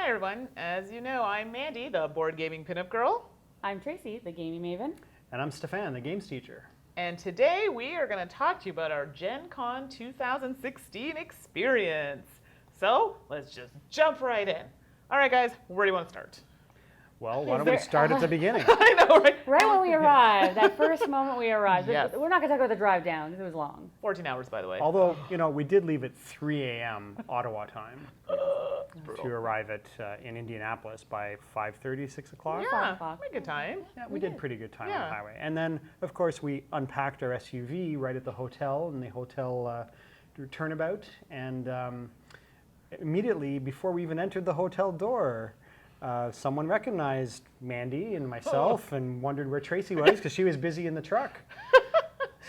Hi everyone, as you know, I'm Mandy, the board gaming pinup girl. I'm Tracy, the gaming maven. And I'm Stephane, the games teacher. And today we are going to talk to you about our Gen Con 2016 experience. So let's just jump right in. All right guys, where do you want to start? Well, why don't we start at the beginning? I know, right? Right when we arrived, that first moment we arrived. Yes. We're not going to talk about the drive down because it was long. 14 hours, by the way. Although, you know, we did leave at 3 a.m. Ottawa time to arrive at in Indianapolis by 5:30, 6 o'clock. Yeah, o'clock. we had a good time. Yeah, we did pretty good time on Yeah. the highway. And then, of course, we unpacked our SUV right at the hotel, in the hotel turnabout. And immediately, before we even entered the hotel door, someone recognized Mandy and myself and wondered where Tracy was because she was busy in the truck.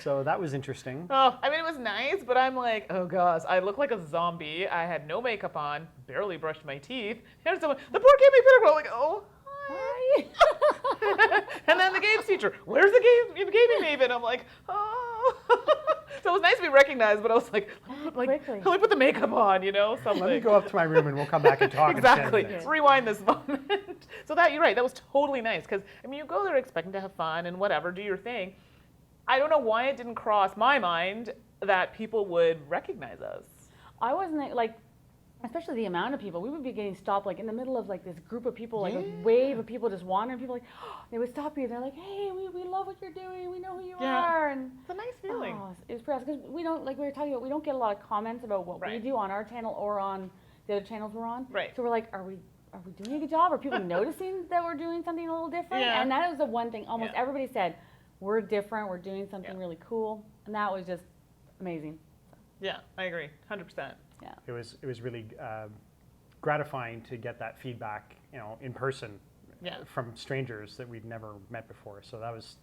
So that was interesting. Oh, I mean, it was nice, but I'm like, oh gosh, I look like a zombie. I had no makeup on, barely brushed my teeth. Here's someone, the poor gaming pinup girl, like, oh, hi. And then the games teacher, where's the gaming maven? I'm like, oh. So it was nice to be recognized, but I was like, let me put the makeup on, you know, something. Let me go up to my room and we'll come back and talk. Exactly. Rewind this moment. So that, you're right, that was totally nice. Because, I mean, you go there expecting to have fun and whatever, do your thing. I don't know why it didn't cross my mind that people would recognize us. I wasn't like, especially the amount of people. We would be getting stopped like in the middle of like this group of people, like a wave of people just wandering. People like, they would stop you. They're like, hey, we love what you're doing. We know who you are. And it's a nice feeling. Oh, it was pretty awesome because we don't, like we were talking about, we don't get a lot of comments about what we do on our channel or on the other channels we're on. Right. So we're like, are we doing a good job? Are people noticing that we're doing something a little different? Yeah. And that was the one thing almost everybody said. We're different, we're doing something really cool, and that was just amazing. Yeah, I agree, 100%. Yeah. It was really gratifying to get that feedback, you know, in person from strangers that we'd never met before. So that was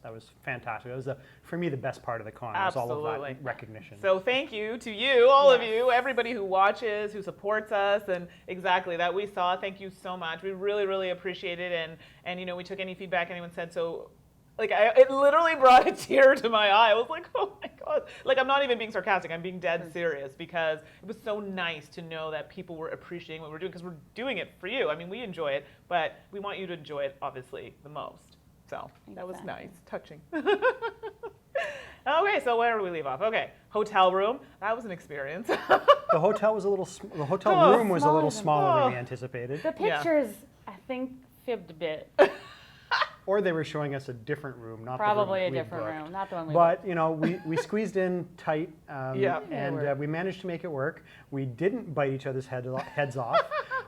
fantastic. That was for me the best part of the con. Absolutely. Was all of that recognition. So thank you to you, all of you, everybody who watches, who supports us, and exactly that we saw. Thank you so much. We really, really appreciate it, and you know, we took any feedback anyone said. So. Like, it literally brought a tear to my eye. I was like, oh my God. Like, I'm not even being sarcastic. I'm being dead serious because it was so nice to know that people were appreciating what we're doing because we're doing it for you. I mean, we enjoy it, but we want you to enjoy it, obviously, the most. So that was nice, touching. Okay, so where do we leave off? Okay, hotel room. That was an experience. The hotel was the hotel room was a little smaller than we anticipated. The pictures, I think, fibbed a bit. Or they were showing us a different room, not probably the room a different room, not the one we But you know, we squeezed in tight, and we managed to make it work. We didn't bite each other's heads off,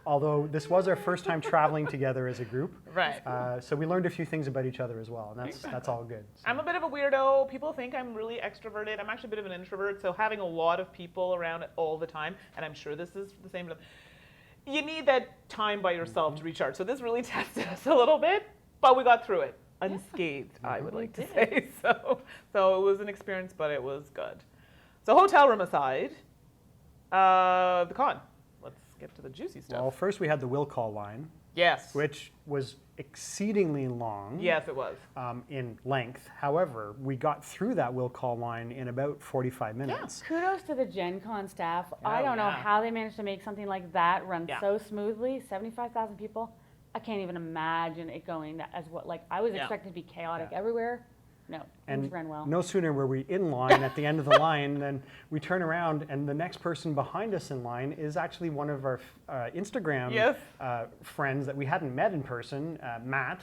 although this was our first time traveling together as a group. Right. So we learned a few things about each other as well, and that's all good. So. I'm a bit of a weirdo. People think I'm really extroverted. I'm actually a bit of an introvert, so having a lot of people around all the time, and I'm sure this is the same for them, you need that time by yourself to recharge. So this really tested us a little bit. But we got through it unscathed, I would like to say. So it was an experience, but it was good. So hotel room aside, the con. Let's get to the juicy stuff. Well, first we had the will call line. Yes. Which was exceedingly long. Yes, it was. In length. However, we got through that will call line in about 45 minutes. Yeah. Kudos to the Gen Con staff. I don't know how they managed to make something like that run so smoothly. 75,000 people. I can't even imagine it going as what, like, I was expecting to be chaotic everywhere. No, things ran well. No sooner were we in line at the end of the line than we turn around and the next person behind us in line is actually one of our Instagram friends that we hadn't met in person, Matt,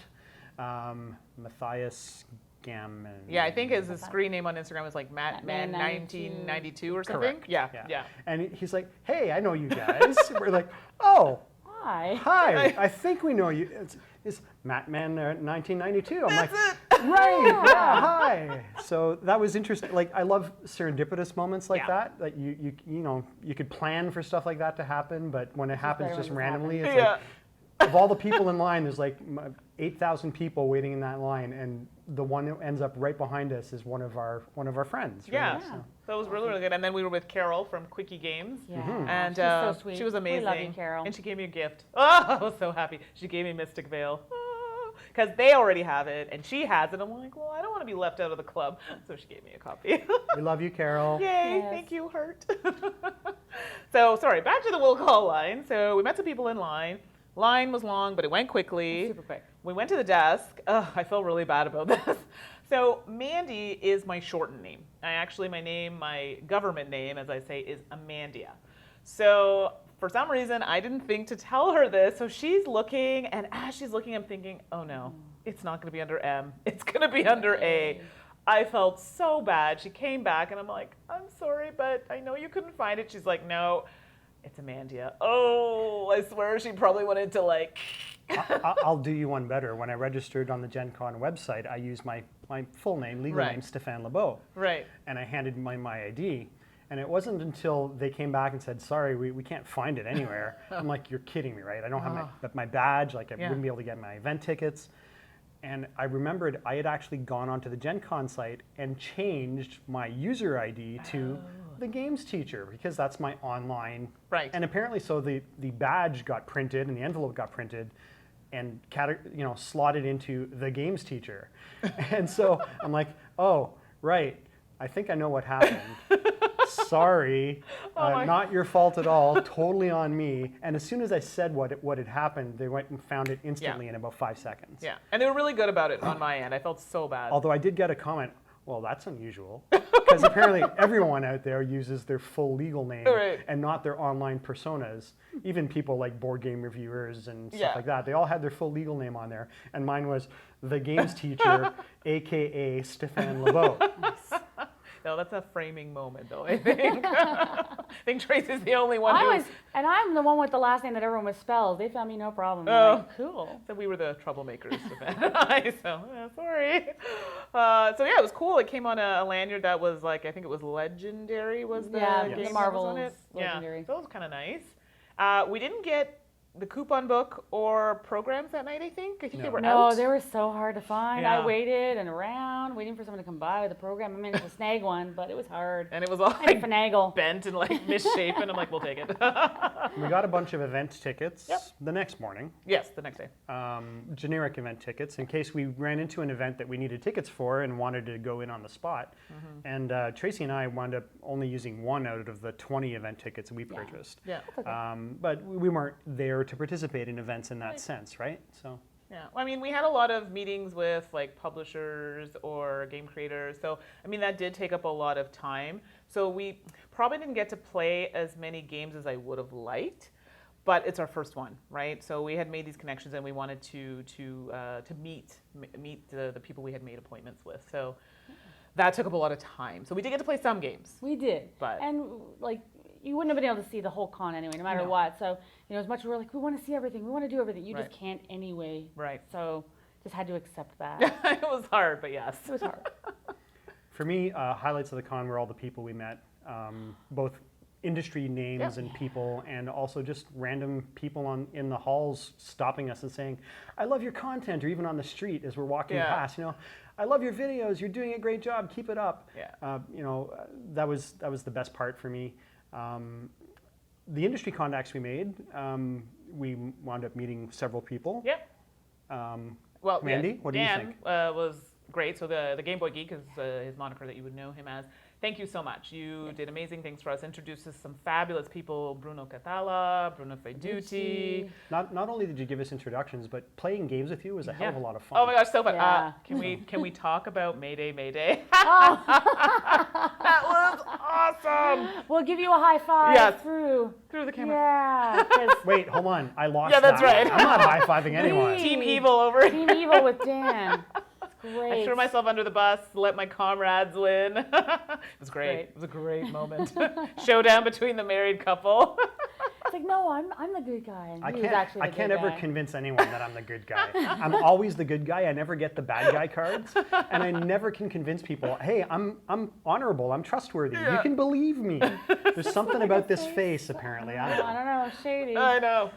Matthias Gammon. Yeah, I think his screen name on Instagram was like Mattman1992 or something. Correct. Yeah. And he's like, hey, I know you guys. We're like, oh. Hi, I think we know you. It's Mattman 1992. I'm like, right, hi. So that was interesting. Like, I love serendipitous moments like that. That you know, you could plan for stuff like that to happen, but when it happens just randomly, it's like, of all the people in line, there's like 8,000 people waiting in that line, and the one that ends up right behind us is one of our friends. Right? Yeah. So it was really, really good. And then we were with Carol from Quickie Games. Yeah. And she's so sweet. She was amazing. We love you, Carol. And she gave me a gift. Oh, I was so happy. She gave me Mystic Veil. Because they already have it, and she has it. I'm like, well, I don't want to be left out of the club. So she gave me a copy. We love you, Carol. Yay, thank you, Heart. So, sorry, back to the will call line. So we met some people in line. Line was long, but it went quickly. Super quick. We went to the desk. Ugh, I feel really bad about this. So Mandi is my shortened name. My government name, as I say, is Amandia. So for some reason, I didn't think to tell her this. So she's looking, and as she's looking, I'm thinking, oh no, it's not going to be under M. It's going to be under A. I felt so bad. She came back, and I'm like, I'm sorry, but I know you couldn't find it. She's like, no, it's Amandia. Oh, I swear she probably wanted to like... I'll do you one better. When I registered on the Gen Con website, I used my full name, legal name, Stephane Lebeau. Right. And I handed my ID. And it wasn't until they came back and said, sorry, we can't find it anywhere. I'm like, you're kidding me, right? I don't have my badge. Like, I wouldn't be able to get my event tickets. And I remembered I had actually gone onto the Gen Con site and changed my user ID to the games teacher, because that's my online. Right. And apparently, so the badge got printed and the envelope got printed and slotted into the games teacher. And so I'm like, oh, right. I think I know what happened. Sorry, not your fault at all, totally on me. And as soon as I said what had happened, they went and found it instantly in about 5 seconds. Yeah, and they were really good about it on my end. I felt so bad. Although I did get a comment, well, that's unusual, because apparently everyone out there uses their full legal name and not their online personas. Even people like board game reviewers and stuff like that, they all had their full legal name on there. And mine was the games teacher, AKA Stephane Lebeau. No, that's a framing moment, though, I think. I think Tracy's the only one And I'm the one with the last name that everyone misspells. They found me no problem. Like, cool. So we were the troublemakers. Sorry. So yeah, it was cool. It came on a lanyard that was like, I think it was Legendary was the game the Marvel's on it. Legendary. Yeah, so it was kind of nice. We didn't get the coupon book or programs that night, I think. I think they were out. No, they were so hard to find. Yeah. I waited and around, waiting for someone to come by with a program. I managed to snag one, but it was hard. And it was all like finagle. Bent and like misshapen. I'm like, we'll take it. We got a bunch of event tickets the next morning. Yes, the next day. Generic event tickets in case we ran into an event that we needed tickets for and wanted to go in on the spot. And Tracy and I wound up only using one out of the 20 event tickets we purchased. Yeah. But we weren't there to participate in events in that sense, right? So. Yeah, I mean, we had a lot of meetings with like publishers or game creators. So, I mean, that did take up a lot of time. So we probably didn't get to play as many games as I would have liked, but it's our first one, right? So we had made these connections and we wanted to meet the people we had made appointments with. So that took up a lot of time. So we did get to play some games. We did. But and like, you wouldn't have been able to see the whole con anyway, no matter what. So, as much as we're like, we want to see everything, we want to do everything, you just can't anyway. Right. So, just had to accept that. It was hard, but yes. It was hard. For me, highlights of the con were all the people we met, both industry names and people, and also just random people in the halls stopping us and saying, I love your content, or even on the street as we're walking past, I love your videos, you're doing a great job, keep it up. Yeah. That was the best part for me. The industry contacts we made, we wound up meeting several people. Yep. Well, Mandi, what do you think? Dan was great. So the Gameboy Geek is his moniker that you would know him as. Thank you so much. You did amazing things for us. Introduced us some fabulous people: Bruno Catala, Bruno Faiduti. Not only did you give us introductions, but playing games with you was a hell of a lot of fun. Oh my gosh, so fun! Yeah. Can we talk about Mayday Mayday? Oh. That was awesome. We'll give you a high five through the camera. Yeah. Wait, hold on. I lost. Yeah, that's right. I'm not high fiving anyone. Team Evil over here. Team Evil with Dan. Great. I threw myself under the bus, let my comrades win. It was great. It was a great moment. Showdown between the married couple. It's like, no, I'm the good guy. And I can't ever convince anyone that I'm the good guy. I'm always the good guy. I never get the bad guy cards, and I never can convince people, hey, I'm honorable. I'm trustworthy. You can believe me. There's something about this face, apparently. I don't know. Shady. I know.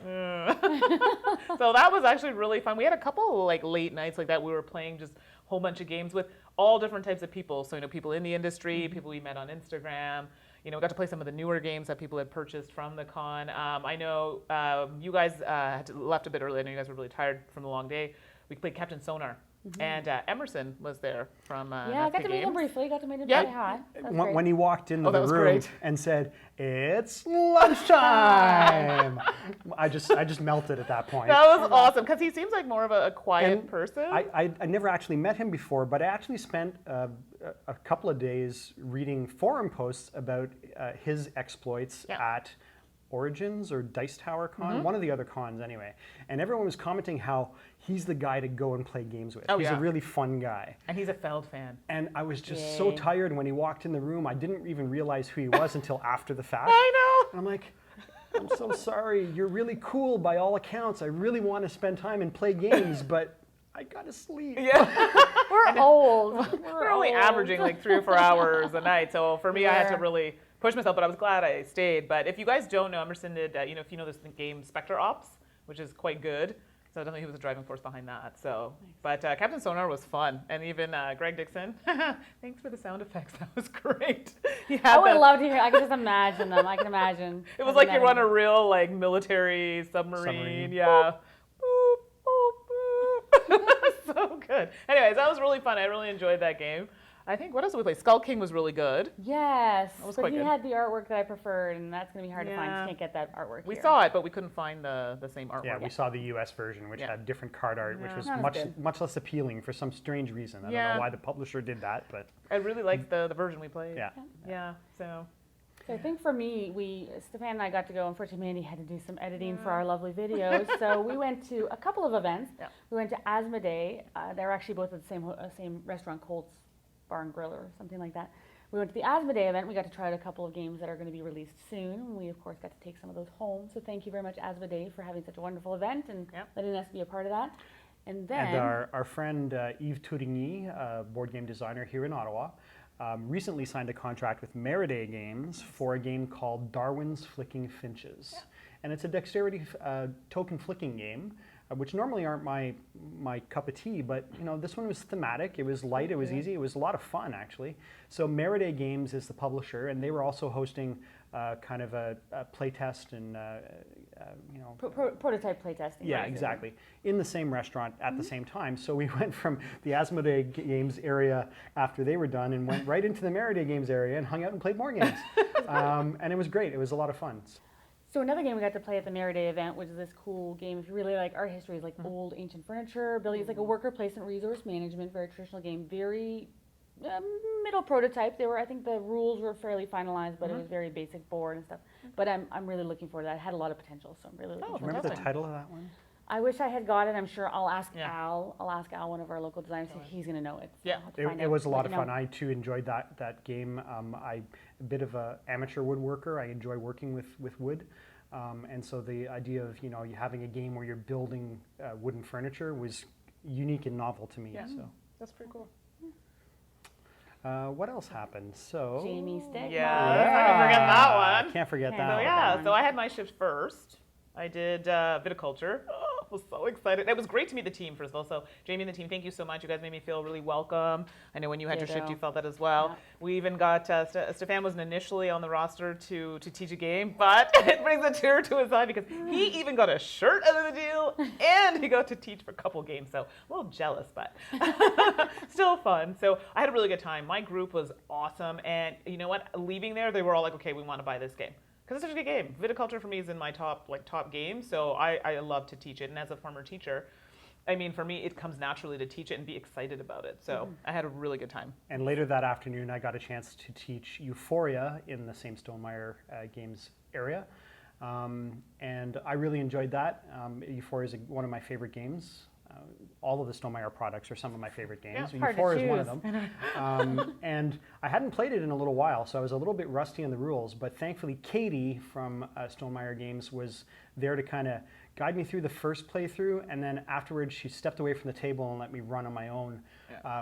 So that was actually really fun. We had a couple like late nights like that. We were playing just whole bunch of games with all different types of people. So, people in the industry, people we met on Instagram. We got to play some of the newer games that people had purchased from the con. I know you guys had left a bit early. I know you guys were really tired from the long day. We played Captain Sonar. And Emerson was there from I got to meet him briefly. Got to meet him. Yeah. Say hi. When he walked into the room great. and said, "It's lunchtime," I just melted at that point. That was awesome because he seems like more of a quiet person. I never actually met him before, but I actually spent a couple of days reading forum posts about his exploits at Origins or Dice Tower Con, one of the other cons anyway. And everyone was commenting how he's the guy to go and play games with. He's a really fun guy. And he's a Feld fan. And I was just so tired when he walked in the room. I didn't even realize who he was until after the fact. I know. And I'm like, I'm so sorry. You're really cool by all accounts. I really want to spend time and play games, but I gotta sleep. Yeah. We're old. We're only averaging like 3 or 4 hours a night. So for me, I had to really push myself, but I was glad I stayed. But if you guys don't know, Emerson did, if you know this game, Spectre Ops, which is quite good. So definitely he was the driving force behind that. So, but Captain Sonar was fun, and even Greg Dixon. Thanks for the sound effects. That was great. I would love to hear. I can just imagine them. I can imagine. It was like you're on a real like military submarine. Yeah. Boop, boop, boop. So good. Anyways, that was really fun. I really enjoyed that game. I think, what else did we play? Skull King was really good. Yes. That was but quite he good. had the artwork that I preferred, and that's going to be hard to find. You can't get that artwork We here. saw it, but we couldn't find the same artwork. Yeah, we saw the US version, which had different card art, which was much less appealing for some strange reason. I don't know why the publisher did that, but I really liked the version we played. Yeah. So I think for me, Stephane and I got to go. Unfortunately, Mandy had to do some editing for our lovely videos. So we went to a couple of events. Yeah. We went to Asmodee. They were actually both at the same restaurant, Colt's Bar and Grill or something like that. We went to the Asmodee event. We got to try out a couple of games that are going to be released soon. We, of course, got to take some of those home. So thank you very much, Asmodee, for having such a wonderful event and letting us be a part of that. And then our friend Yves Tourigny, board game designer here in Ottawa, recently signed a contract with Meriday Games for a game called Darwin's Flicking Finches. Yeah. And it's a dexterity token flicking game, which normally aren't my cup of tea, but this one was thematic. It was light, it was easy, it was a lot of fun actually. So Meriday Games is the publisher, and they were also hosting kind of a play test and prototype play testing. Yeah, exactly. In the same restaurant at the same time. So we went from the Asmodee Games area after they were done and went right into the Meriday Games area and hung out and played more games. And it was great. It was a lot of fun. So another game we got to play at the Meriday event, which is this cool game. If you really like art history, is like old ancient furniture, building. It's like a worker placement resource management, very traditional game, very middle prototype. I think the rules were fairly finalized, but it was very basic board and stuff. But I'm really looking forward to that. It had a lot of potential, so I'm really looking forward to it. Remember the title of that one? I wish I had got it. I'm sure I'll ask Al. I'll ask Al, one of our local designers. He's going to know it. So it was a lot of fun. I too enjoyed that game. I'm a bit of an amateur woodworker. I enjoy working with wood. And so the idea of you having a game where you're building wooden furniture was unique and novel to me. Yeah. So that's pretty cool. What else happened? So Jamie Stick. I forget that one. Can't forget that So one. so I had my shift first. I did viticulture. I was so excited. It was great to meet the team, first of all. So Jamie and the team, thank you so much. You guys made me feel really welcome. I know when you had your shift, you felt that as well. Yeah. We even got, Stephane wasn't initially on the roster to teach a game, but it brings a tear to his eye because he even got a shirt out of the deal and he got to teach for a couple games. So a little jealous, but still fun. So I had a really good time. My group was awesome. And you know what? Leaving there, they were all like, okay, we want to buy this game. Because it's such a good game. Viticulture for me is in my top games, so I love to teach it. And as a former teacher, I mean, for me, it comes naturally to teach it and be excited about it. So I had a really good time. And later that afternoon, I got a chance to teach Euphoria in the same Stonemaier Games area. And I really enjoyed that. Euphoria is one of my favorite games. All of the Stonemaier products are some of my favorite games. Yeah, Euphoria is one of them. And I hadn't played it in a little while, so I was a little bit rusty on the rules. But thankfully, Katie from Stonemaier Games was there to kind of guide me through the first playthrough. And then afterwards, she stepped away from the table and let me run on my own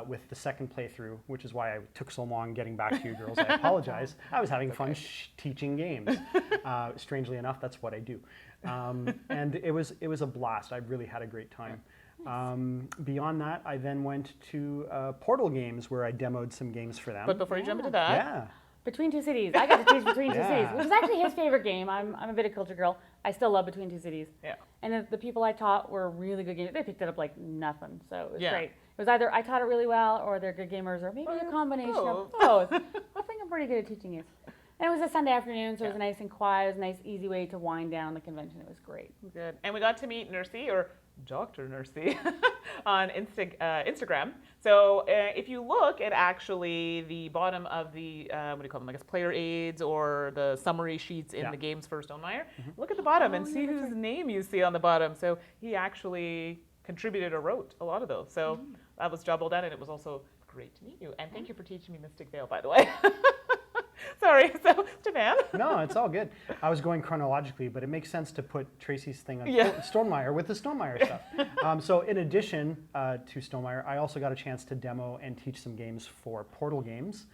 with the second playthrough, which is why I took so long getting back to you girls. I apologize. I was having fun teaching games. Strangely enough, that's what I do. And it was a blast. I really had a great time. Beyond that, I then went to Portal Games where I demoed some games for them. But before you jump into that, Between Two Cities. I got to teach Between Two Cities, which is actually his favorite game. I'm a viticulture girl. I still love Between Two Cities. Yeah. And the people I taught were really good games. They picked it up like nothing, so it was great. was either I taught it really well, or they're good gamers, or maybe a combination of both. I think I'm pretty good at teaching it. And it was a Sunday afternoon, so it was nice and quiet. It was a nice, easy way to wind down the convention. It was great. Good. And we got to meet Nursey, or Dr. Nursey, on Instagram. So if you look at actually the bottom of the, what do you call them, I guess player aids or the summary sheets in the games for Stonemaier, look at the bottom and see whose name you see on the bottom. So he actually contributed or wrote a lot of those. So that was job well done, and it was also great to meet you. And thank you for teaching me Mystic Veil, by the way. Sorry, so Stephane. No, it's all good. I was going chronologically, but it makes sense to put Tracy's thing on Stonemaier with the Stonemaier stuff. So in addition to Stonemaier, I also got a chance to demo and teach some games for Portal Games.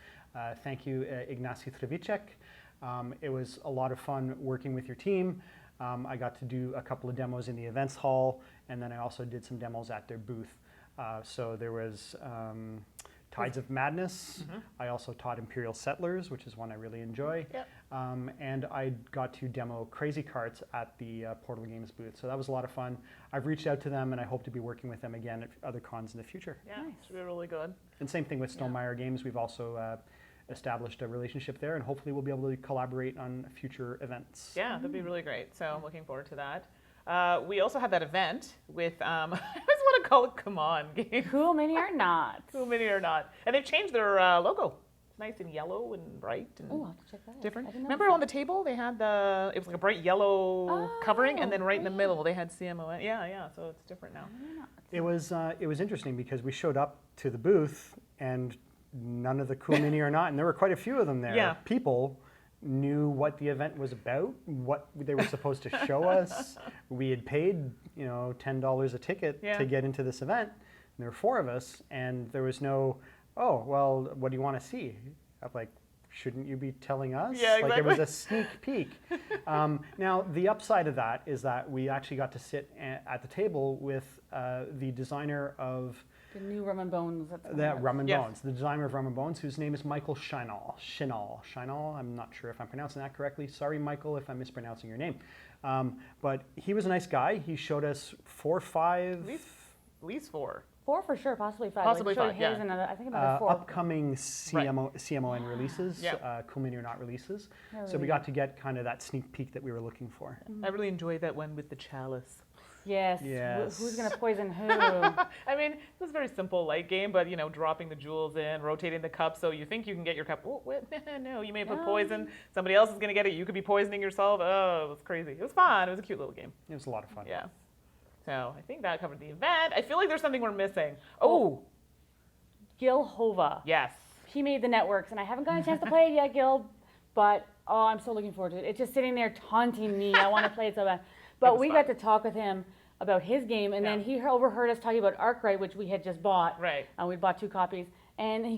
Thank you, Ignacy Trevicek. It was a lot of fun working with your team. I got to do a couple of demos in the events hall, and then I also did some demos at their booth. So there was Tides of Madness. I also taught Imperial Settlers, which is one I really enjoy. And I got to demo Crazy Carts at the Portal Games booth. So that was a lot of fun. I've reached out to them, and I hope to be working with them again at other cons in the future. Yeah, it's really good. And same thing with Stonemaier Games. We've also established a relationship there, and hopefully we'll be able to collaborate on future events. Yeah, that'd be really great. So I'm looking forward to that. We also had that event with, I just want to call it Come On Game. Cool Mini or Not. Cool Mini or Not. And they've changed their logo. It's nice and yellow and bright and I'll have to check that out. different. Remember on the table they had it was like a bright yellow covering, and then right in the middle they had CMON. Yeah, so it's different now. It was interesting because we showed up to the booth and none of the Cool Mini or Not, and there were quite a few of them there. Yeah. People knew what the event was about, what they were supposed to show us. We had paid, $10 a ticket to get into this event. And there were 4 of us, and there was no, oh, well, what do you want to see? I'm like, shouldn't you be telling us? Yeah, exactly. Like, it was a sneak peek. Now, the upside of that is that we actually got to sit at the table with the designer of the new Rum and Bones. Bones, the designer of Rum and Bones, whose name is Michael Schinall. I'm not sure if I'm pronouncing that correctly. Sorry, Michael, if I'm mispronouncing your name. But he was a nice guy. He showed us 4 or 5. At least 4. 4 for sure, possibly 5. Possibly 5, his another, I think another 4. Upcoming CMON releases, Cool Mini or Not releases. So we got to get kind of that sneak peek that we were looking for. I really enjoyed that one with the chalice. Yes. Who's going to poison who? I mean, it was a very simple light game, but, dropping the jewels in, rotating the cup so you think you can get your cup. Oh, wait, no, you may have put poison. Somebody else is going to get it. You could be poisoning yourself. Oh, it was crazy. It was fun. It was a cute little game. It was a lot of fun. Yeah. So I think that covered the event. I feel like there's something we're missing. Oh. Gil Hova. Yes. He made the networks, and I haven't got a chance to play it yet, Gil, but I'm so looking forward to it. It's just sitting there taunting me. I want to play it so bad. But we got to talk with him about his game, and then he overheard us talking about Arkwright, which we had just bought. Right. And we'd bought 2 copies. And he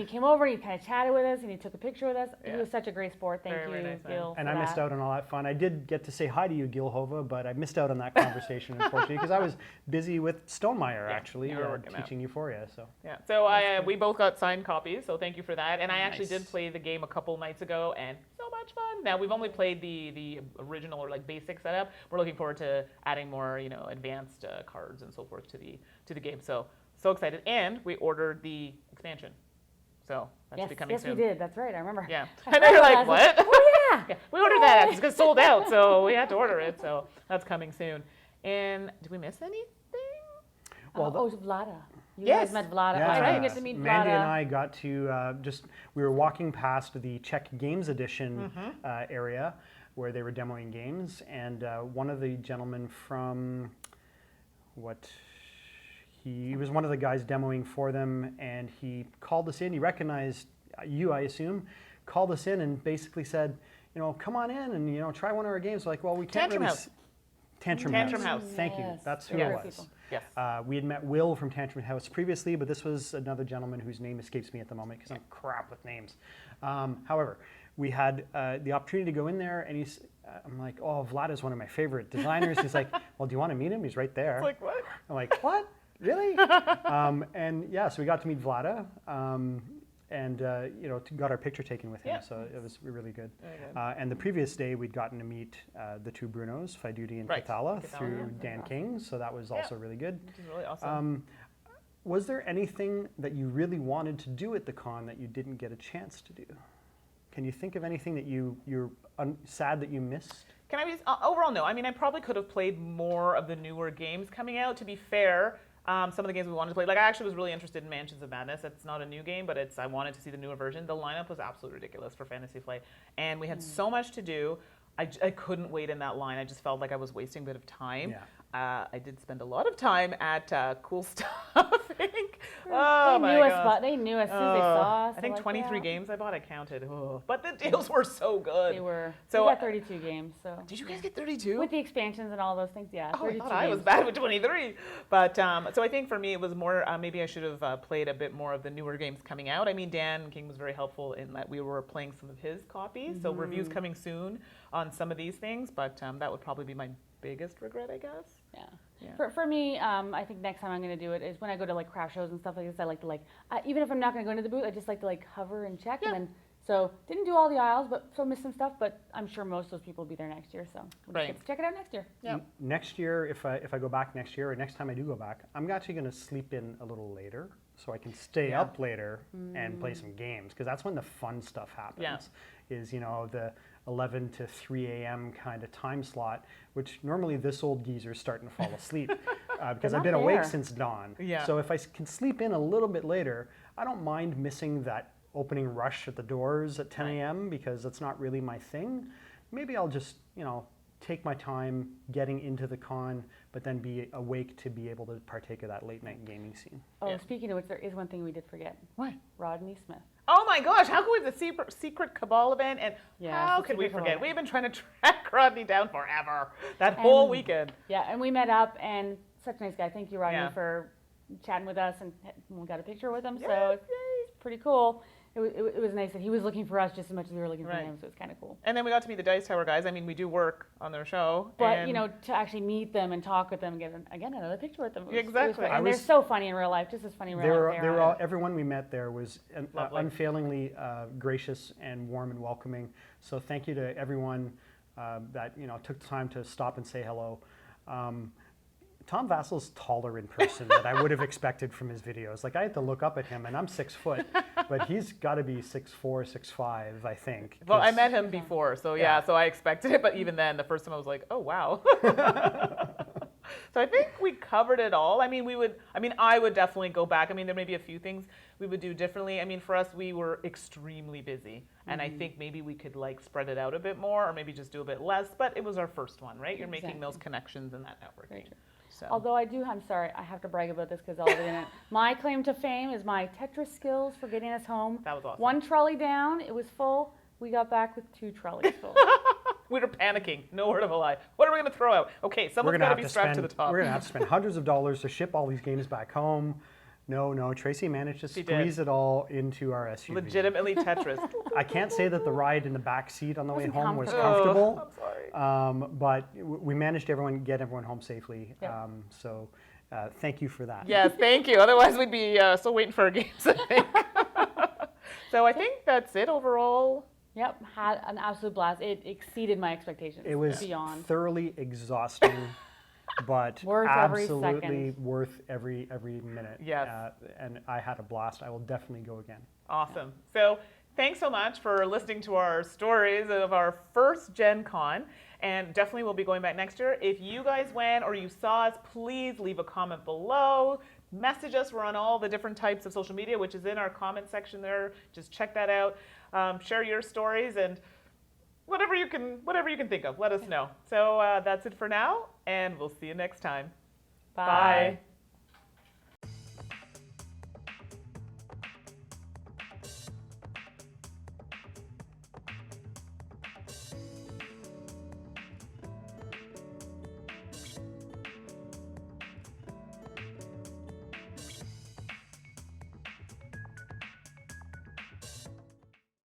came over, and he kind of chatted with us, and he took a picture with us. Yeah. He was such a great sport. Thank you, nice, Gil. And I missed out on all that fun. I did get to say hi to you, Gil Hova, but I missed out on that conversation, unfortunately, because I was busy with Stonemaier, actually, teaching Euphoria. So yeah. So we both got signed copies, so thank you for that. And I actually did play the game a couple nights ago, and so much fun. Now, we've only played the original or basic setup. We're looking forward to adding more, advanced cards and so forth to the game. So excited. And we ordered the expansion. So that should be coming soon. Yes, we did. That's right. I remember. Yeah. I know you're like, what? Oh, yeah. We ordered that. It's sold out, so we had to order it. So that's coming soon. And did we miss anything? Well, Vlada. You guys met Vlada. Yeah. I didn't get to meet Vlada. Mandy and I got to we were walking past the Czech Games Edition area where they were demoing games, and one of the gentlemen from he was one of the guys demoing for them, and he called us in. He recognized you, I assume, called us in and basically said, come on in and, try one of our games. We're like, well, we can't Tantrum really... House. Tantrum House. Thank you. That's who it was. Yes. We had met Will from Tantrum House previously, but this was another gentleman whose name escapes me at the moment because I'm crap with names. However, we had the opportunity to go in there, and I'm like, oh, Vlad is one of my favorite designers. He's like, well, do you want to meet him? He's right there. It's like, what? I'm like, what? Really? And yeah, so we got to meet Vlada, and got our picture taken with him. Yeah. So it was really good. And the previous day, we'd gotten to meet the 2 Brunos, Faiduti and Katala, through Dan King. So that was also really good. Which is really awesome. Was there anything that you really wanted to do at the con that you didn't get a chance to do? Can you think of anything that you're sad that you missed? Can I be, overall, no. I mean, I probably could have played more of the newer games coming out. To be fair, some of the games we wanted to play, like I actually was really interested in Mansions of Madness. It's not a new game, but I wanted to see the newer version. The lineup was absolutely ridiculous for Fantasy Flight, and we had so much to do. I couldn't wait in that line. I just felt like I was wasting a bit of time. Yeah. I did spend a lot of time at Cool Stuff, I think. Oh, my gosh. They knew as soon as they saw us. I think 23 games I bought, I counted. Oh. But the deals were so good. They were. So we got 32 games. So. Did you guys get 32? With the expansions and all those things, yeah. Oh, 32 I thought I was bad with 23. But so I think for me it was more, maybe I should have played a bit more of the newer games coming out. I mean, Dan King was very helpful in that we were playing some of his copies. So reviews coming soon on some of these things. But that would probably be my biggest regret, I guess. Yeah. For me, I think next time I'm going to do it is when I go to like craft shows and stuff like this. I like to even if I'm not going to go into the booth, I just like to hover and check. Yeah. And then so didn't do all the aisles, but still missed some stuff. But I'm sure most of those people will be there next year, so we'll just get to check it out next year. Yeah. Next year, if I go back next year, or next time I do go back, I'm actually going to sleep in a little later so I can stay up later and play some games, because that's when the fun stuff happens. Yeah. Is the 11 to 3 a.m. kind of time slot, which normally this old geezer's starting to fall asleep because I've been awake since dawn. Yeah. So if I can sleep in a little bit later, I don't mind missing that opening rush at the doors at 10 a.m. because that's not really my thing. Maybe I'll just, take my time getting into the con, but then be awake to be able to partake of that late night gaming scene. Oh, speaking of which, there is one thing we did forget. What? Rodney Smith. Oh my gosh, how could we have the secret Cabal event? And how could we forget? We've been trying to track Rodney down forever, that whole weekend. Yeah, and we met up, and such a nice guy. Thank you, Rodney, for chatting with us, and we got a picture with him, so it's pretty cool. It was nice that he was looking for us just as much as we were looking for him, so it's kind of cool. And then we got to meet the Dice Tower guys. I mean, we do work on their show. But, to actually meet them and talk with them and get, again, another picture with them. Exactly. And they're so funny in real life, just as funny in real life. Everyone we met there was unfailingly gracious and warm and welcoming. So thank you to everyone that took the time to stop and say hello. Tom Vassel's taller in person than I would have expected from his videos. Like, I had to look up at him, and I'm 6 foot, but he's got to be 6'4", 6'5", I think. Well, I met him before, so so I expected it, but even then, the first time I was like, oh, wow. So I think we covered it all. I mean, I would definitely go back. I mean, there may be a few things we would do differently. I mean, for us, we were extremely busy, and I think maybe we could spread it out a bit more, or maybe just do a bit less, but it was our first one, right? You're making those connections and that networking. So. Although I'm sorry, I have to brag about this because I'll be in it. My claim to fame is my Tetris skills for getting us home. That was awesome. 1 trolley down, it was full. We got back with 2 trolleys full. We were panicking, no word of a lie. What are we going to throw out? Okay, someone's got to be strapped to the top. We're going to have to spend hundreds of dollars to ship all these games back home. No, Tracy managed to squeeze it all into our SUV. Legitimately Tetris. I can't say that the ride in the back seat on the way home was comfortable. I'm sorry. But we managed to get everyone home safely. Yep. So thank you for that. Yes, thank you. Otherwise, we'd be still waiting for our games, I think. So I think that's it overall. Yep, had an absolute blast. It exceeded my expectations. It was beyond. thoroughly exhausting. But worth absolutely worth every minute. Yes. And I had a blast. I will definitely go again. Awesome. So thanks so much for listening to our stories of our first Gen Con. And definitely we'll be going back next year. If you guys went or you saw us, please leave a comment below. Message us. We're on all the different types of social media, which is in our comment section there. Just check that out. Share your stories and whatever you can think of, let us know. So that's it for now, and we'll see you next time. Bye. Bye.